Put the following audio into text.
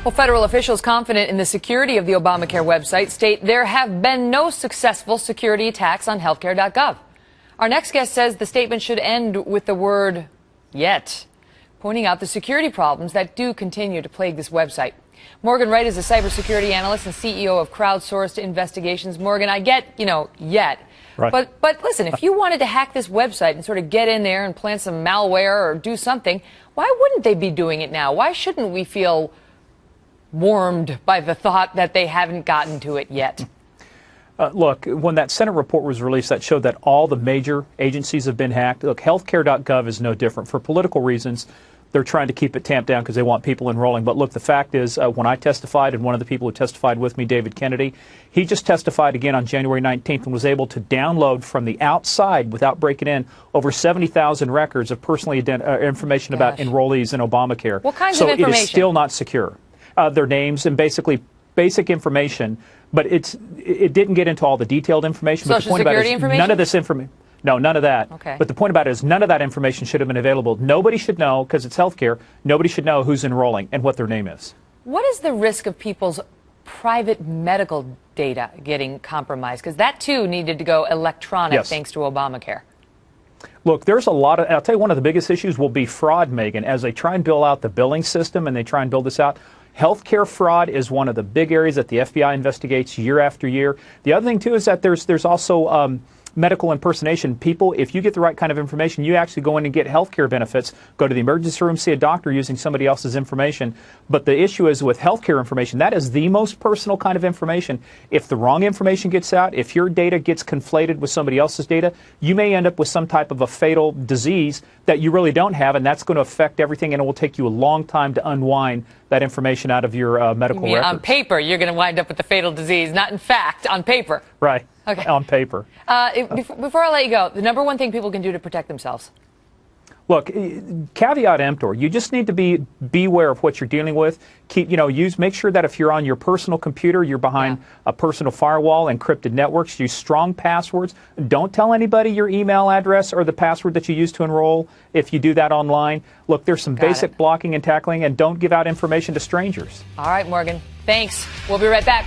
Well, federal officials confident in the security of the Obamacare website state there have been no successful security attacks on healthcare.gov. Our next guest says the statement should end with the word yet, pointing out the security problems that do continue to plague this website. Morgan Wright is a cybersecurity analyst and CEO of Crowdsourced Investigations. Morgan, I get, yet. Right. But listen, if you wanted to hack this website and sort of get in there and plant some malware or do something, why wouldn't they be doing it now? Why shouldn't we feel warmed by the thought that they haven't gotten to it yet? Look, when that Senate report was released, that showed that all the major agencies have been hacked. Look, HealthCare.gov is no different. For political reasons, they're trying to keep it tamped down because they want people enrolling. But look, the fact is, when I testified, and one of the people who testified with me, David Kennedy, he just testified again on January 19th and was able to download from the outside, without breaking in, over 70,000 records of personally information about enrollees in Obamacare. What kinds of information? So it is still not secure. Their names and basically basic information, but it didn't get into all the detailed information. Social security information? None of this information. No, none of that. Okay. But the point about it is none of that information should have been available. Nobody should know, because it's healthcare, nobody should know who's enrolling and what their name is. What is the risk of people's private medical data getting compromised? Because that, too, needed to go electronic Yes. thanks to Obamacare. Look, there's a lot of, I'll tell you, one of the biggest issues will be fraud, Megan, as they try and build out the billing system and they try and build this out. Healthcare fraud is one of the big areas that the FBI investigates year after year. The other thing, too, is that there's also medical impersonation. People, if you get the right kind of information, you actually go in and get health care benefits, go to the emergency room, see a doctor using somebody else's information. But the issue is with health care information, that is the most personal kind of information. If the wrong information gets out, if your data gets conflated with somebody else's data, you may end up with some type of a fatal disease that you really don't have, and that's going to affect everything, and it will take you a long time to unwind that information out of your medical records. On paper, you're going to wind up with the fatal disease, not in fact, on paper. Right. Okay. On paper. Before I let you go, the number one thing people can do to protect themselves. Look, caveat emptor. You just need to be aware of what you're dealing with. Make sure that if you're on your personal computer, you're behind a personal firewall, encrypted networks. Use strong passwords. Don't tell anybody your email address or the password that you use to enroll if you do that online. Look, there's some basic blocking and tackling, and don't give out information to strangers. All right, Morgan. Thanks. We'll be right back.